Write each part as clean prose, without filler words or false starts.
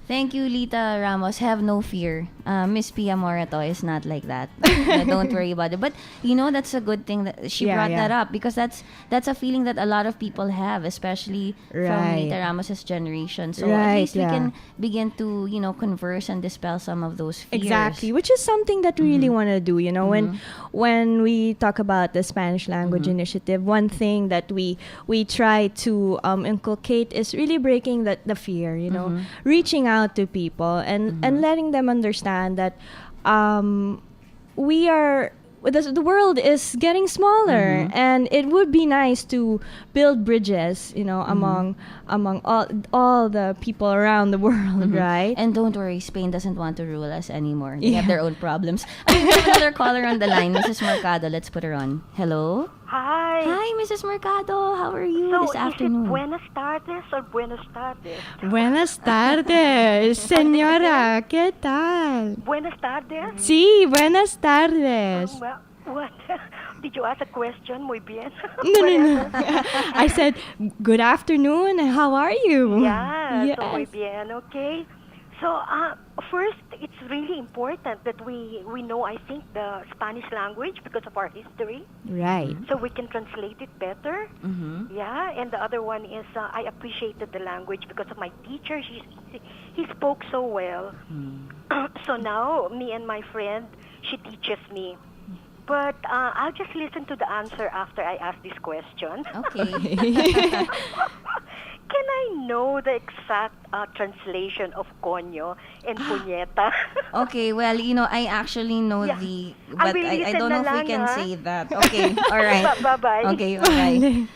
Thank you, Lita Ramos. Have no fear. Miss Pia Morato is not like that. Don't worry about it. But that's a good thing that she brought that up, because that's a feeling that a lot of people have, especially from Lita Ramos's generation. So at least we can begin to converse and dispel some of those fears. Exactly, which is something that we really want to do. When we talk about the Spanish language initiative, one thing that we try to inculcate is really breaking the fear. Reaching out to people and letting them understand that the world is getting smaller, and it would be nice to build bridges, among all the people around the world, right? And don't worry, Spain doesn't want to rule us anymore. They have their own problems. We have another caller on the line, Mrs. Mercado. Let's put her on. Hello? Hi. Hi, Mrs. Mercado. How are you this afternoon? Is it buenas tardes or buenas tardes? Buenas tardes, señora. ¿Qué tal? Buenas tardes? Sí, buenas tardes. What? Did you ask a question? Muy bien. No. I said, good afternoon. How are you? Yeah, so muy bien, okay. So, first, it's really important that we know, I think, the Spanish language because of our history. Right. So we can translate it better. Yeah, and the other one is I appreciated the language because of my teacher. He spoke so well. So now, me and my friend, she teaches me. But I'll just listen to the answer after I ask this question. Okay. Can I know the exact translation of coño and puñeta? Okay, well, I actually know but I don't know if we can say that. Okay, all right. Bye-bye. Okay, all right.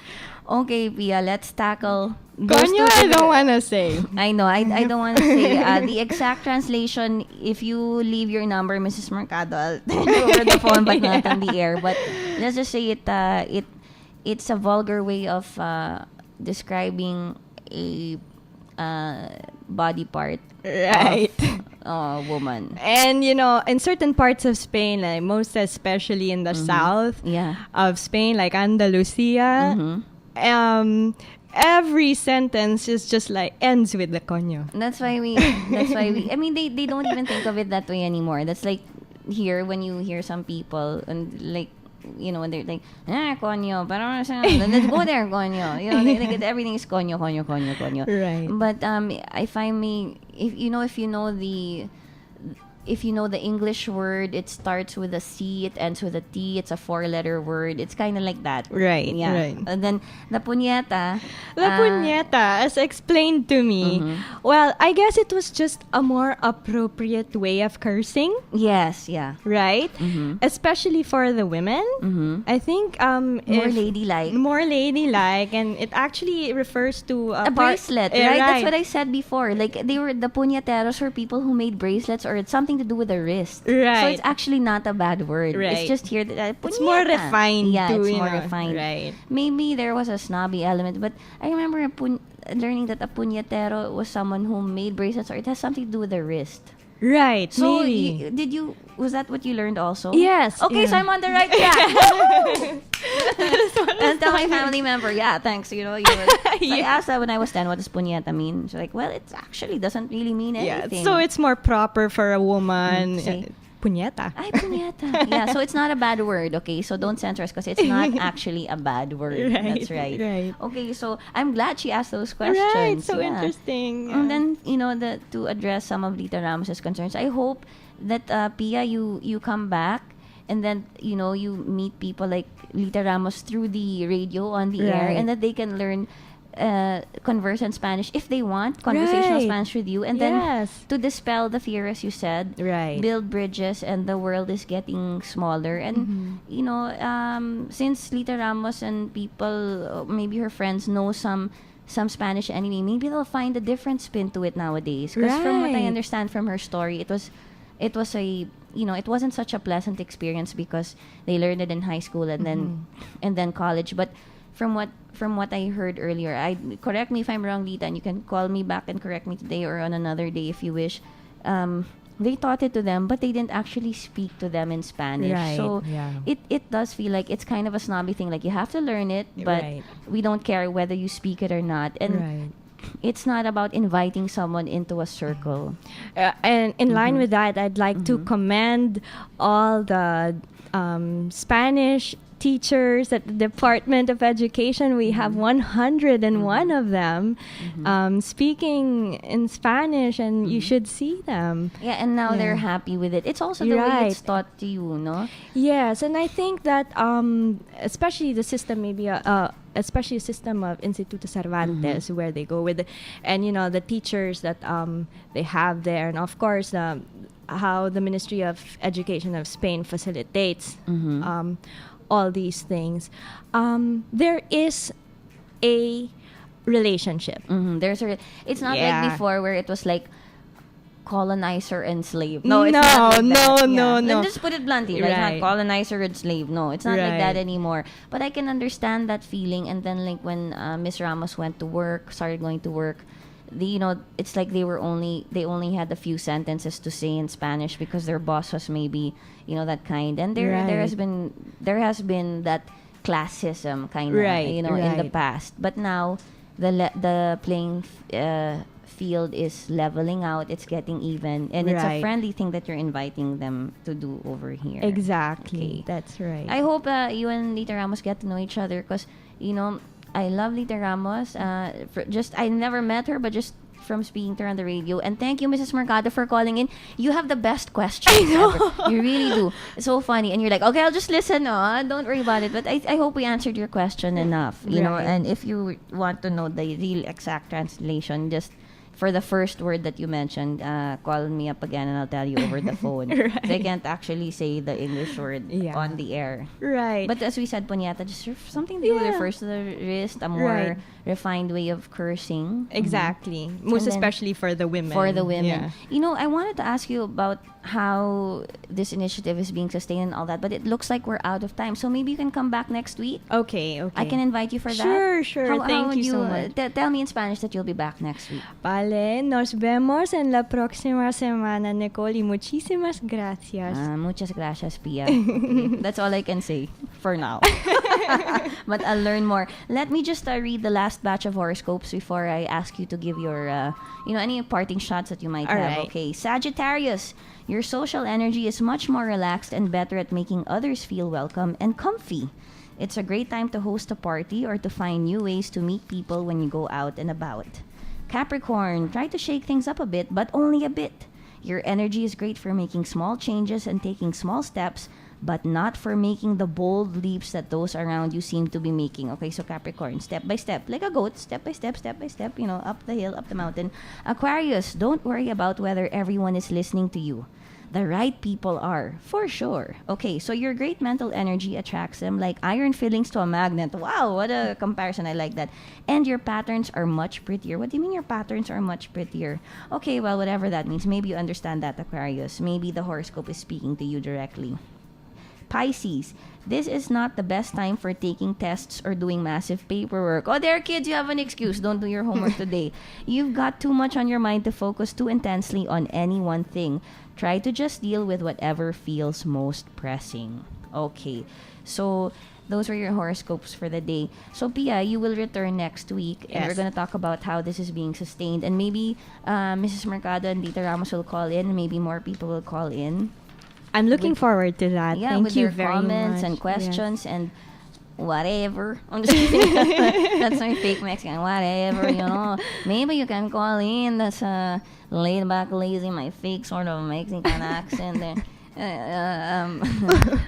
Okay, Pia, let's tackle Coño, I don't want to say. I know, I don't want to say. The exact translation, if you leave your number, Mrs. Mercado, I'll tell you over the phone, but not on the air. But let's just say it's a vulgar way of describing a body part, right, of a woman. And in certain parts of Spain, like most especially in the south of Spain, like Andalusia, every sentence is just like ends with the coño. That's why we I mean, they don't even think of it that way anymore. That's like here when you hear some people and like, when they're like, coño, pero let's go there, coño. They everything is coño. Right. But if I may, if you know the English word, it starts with a C, it ends with a T, it's a 4-letter word. It's kind of like that. Right, yeah. right. And then, the puñeta. As explained to me, well, I guess it was just a more appropriate way of cursing. Yes, yeah. Right? Especially for the women. I think more ladylike. More ladylike, and it actually refers to a bracelet, right? That's what I said before. Like, the puñeteros were people who made bracelets, or it's something to do with the wrist. Right. So it's actually not a bad word. Right. It's just here that it's more refined. Yeah, it's more refined. Right. Maybe there was a snobby element, but I remember learning that a puñetero was someone who made bracelets, or it has something to do with the wrist. Right. So maybe. Was that what you learned also? Yes. Okay, so I'm on the right track. And tell my family member, thanks. So I asked her when I was 10, what does puñeta mean? She's like, well, it actually doesn't really mean anything. Yeah, so it's more proper for a woman. Puñeta. Ay, puñeta. Yeah, so it's not a bad word, okay? So don't censor us because it's not actually a bad word. Right, That's right. Right. Okay, so I'm glad she asked those questions. Right, so interesting. And then, to address some of Lita Ramos's concerns, I hope that, Pia, you come back and then, you meet people like Lita Ramos through the radio on the air, and that they can learn converse in Spanish if they want conversational Spanish with you, and then to dispel the fear, as you said, build bridges, and the world is getting smaller, and since Lita Ramos and people, maybe her friends, know some Spanish anyway, maybe they'll find a different spin to it nowadays, because from what I understand from her story, it was a it wasn't such a pleasant experience because they learned it in high school and then college, but from what I heard earlier, correct me if I'm wrong, Lita, and you can call me back and correct me today or on another day if you wish. They taught it to them, but they didn't actually speak to them in Spanish. Right, so it does feel like it's kind of a snobby thing. Like, you have to learn it, but we don't care whether you speak it or not. And it's not about inviting someone into a circle. And in line with that, I'd like to commend all the Spanish teachers at the Department of Education. We have 101 of them speaking in Spanish, and you should see them. Yeah, and now they're happy with it. It's also the way it's taught to you, no? Yes, and I think that especially the system, maybe especially a system of Instituto Cervantes, where they go with, and the teachers that they have there, and of course how the Ministry of Education of Spain facilitates all these things. There is a relationship. It's not like before where it was like colonizer and slave. No, it's no, not like that. no. Let's just put it bluntly. Right. It's not colonizer and slave. No, it's not like that Right. anymore. But I can understand that feeling. And then like when Miss Ramos went to work, started going to work, it's like they only had a few sentences to say in Spanish because their boss was maybe that kind. And there has been that classism kind of in the past. But now the playing field is leveling out. It's getting even, and it's a friendly thing that you're inviting them to do over here. Exactly. Okay. That's right. I hope you and Lita Ramos get to know each other because I love Lita Ramos. I never met her, but just from speaking to her on the radio. And thank you, Mrs. Mercado, for calling in. You have the best questions ever. You really do. It's so funny. And you're like, okay, I'll just listen. Don't worry about it. But I hope we answered your question enough. You know, and if you want to know the real exact translation, just for the first word that you mentioned, call me up again and I'll tell you over the phone. They can't actually say the English word on the air. Right. But as we said, Punyata, just something to do refers to the wrist, a more refined way of cursing. Exactly. Most especially for the women. For the women. Yeah. I wanted to ask you about how this initiative is being sustained and all that, but it looks like we're out of time. So maybe you can come back next week. Okay. I can invite you for that. Sure. Thank you so much. Tell me in Spanish that you'll be back next week. Vale, nos vemos en la próxima semana, Nicole, y muchísimas gracias. Muchas gracias, Pia. Okay. That's all I can say for now. But I'll learn more. Let me just read the last batch of horoscopes before I ask you to give your, any parting shots that you might have. Right. Okay, Sagittarius, your social energy is much more relaxed and better at making others feel welcome and comfy. It's a great time to host a party or to find new ways to meet people when you go out and about. Capricorn, try to shake things up a bit, but only a bit. Your energy is great for making small changes and taking small steps, but not for making the bold leaps that those around you seem to be making. Okay, so Capricorn, step by step, like a goat, step by step, up the hill, up the mountain. Aquarius, don't worry about whether everyone is listening to you. The right people are, for sure. Okay, so your great mental energy attracts them like iron fillings to a magnet. Wow, what a comparison. I like that. And your patterns are much prettier. What do you mean your patterns are much prettier? Okay, well, whatever that means. Maybe you understand that, Aquarius. Maybe the horoscope is speaking to you directly. Pisces, this is not the best time for taking tests or doing massive paperwork. Oh, there, kids, you have an excuse. Don't do your homework today. You've got too much on your mind to focus too intensely on any one thing. Try to just deal with whatever feels most pressing. Okay, so those were your horoscopes for the day. So, Pia, you will return next week, and we're going to talk about how this is being sustained. And maybe Mrs. Mercado and Lita Ramos will call in. Maybe more people will call in. I'm looking forward to that. Yeah, Thank with you their very comments much. and questions and whatever. I'm just kidding. That's my fake Mexican. Whatever, Maybe you can call in. That's laid back, lazy, my fake sort of Mexican accent there.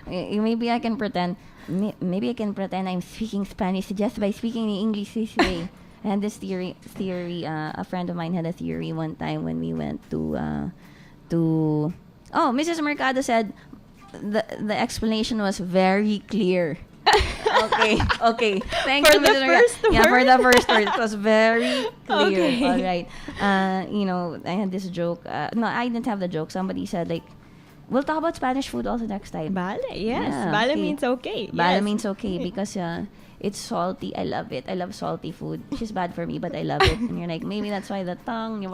Maybe I can pretend. Maybe I can pretend I'm speaking Spanish just by speaking the English this way. And this theory. A friend of mine had a theory one time when we went to. Oh, Mrs. Mercado said the explanation was very clear. Okay. Thank you, Mrs. Mercado. Yeah, for the first word, it was very clear. Okay. All right. I had this joke. No, I didn't have the joke. Somebody said like, we'll talk about Spanish food also next time. Vale, yes. Yeah, Vale okay. means okay. Vale Yes. means okay because It's salty. I love it. I love salty food. Which is bad for me, but I love it. And you're like, maybe that's why the tongue.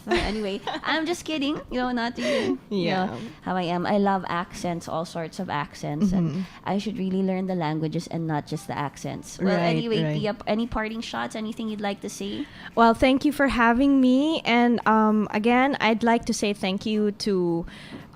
Anyway, I'm just kidding. Not to you. Yeah. How I am. I love accents, all sorts of accents. And I should really learn the languages and not just the accents. Well, Right, anyway, right. Pia, any parting shots? Anything you'd like to say? Well, thank you for having me. And again, I'd like to say thank you to,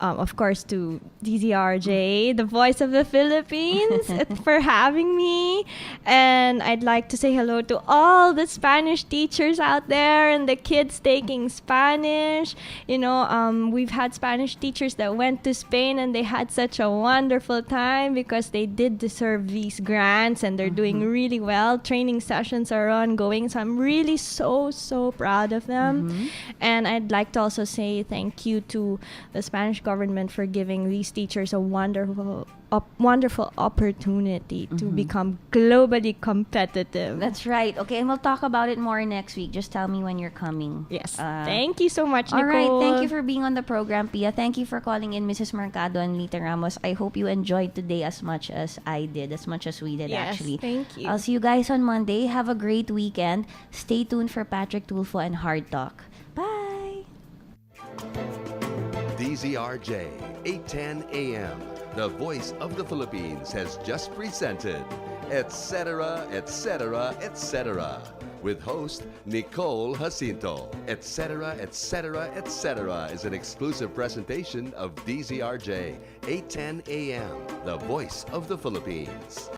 of course, to DZRJ, the voice of the Philippines, for having me. And I'd like to say hello to all the Spanish teachers out there and the kids taking Spanish. We've had Spanish teachers that went to Spain and they had such a wonderful time because they did deserve these grants and they're doing really well. Training sessions are ongoing, so I'm really so proud of them. And I'd like to also say thank you to the Spanish government for giving these teachers a wonderful opportunity to become globally competitive. That's right. Okay, and we'll talk about it more next week. Just tell me when you're coming. Yes. Thank you so much, All Nicole. right. Thank you for being on the program, Pia. Thank you for calling in, Mrs. Mercado and Lita Ramos. I hope you enjoyed today as much as I did, as much as we did, Yes, actually. thank you. I'll see you guys on Monday. Have a great weekend. Stay tuned for Patrick Tulfo and Hard Talk. Bye. DZRJ 810 AM, the voice of the Philippines, has just presented Etc. Etc. Etc. with host Nicole Jacinto. Etc. Etc. Etc. is an exclusive presentation of DZRJ 810 AM, the voice of the Philippines.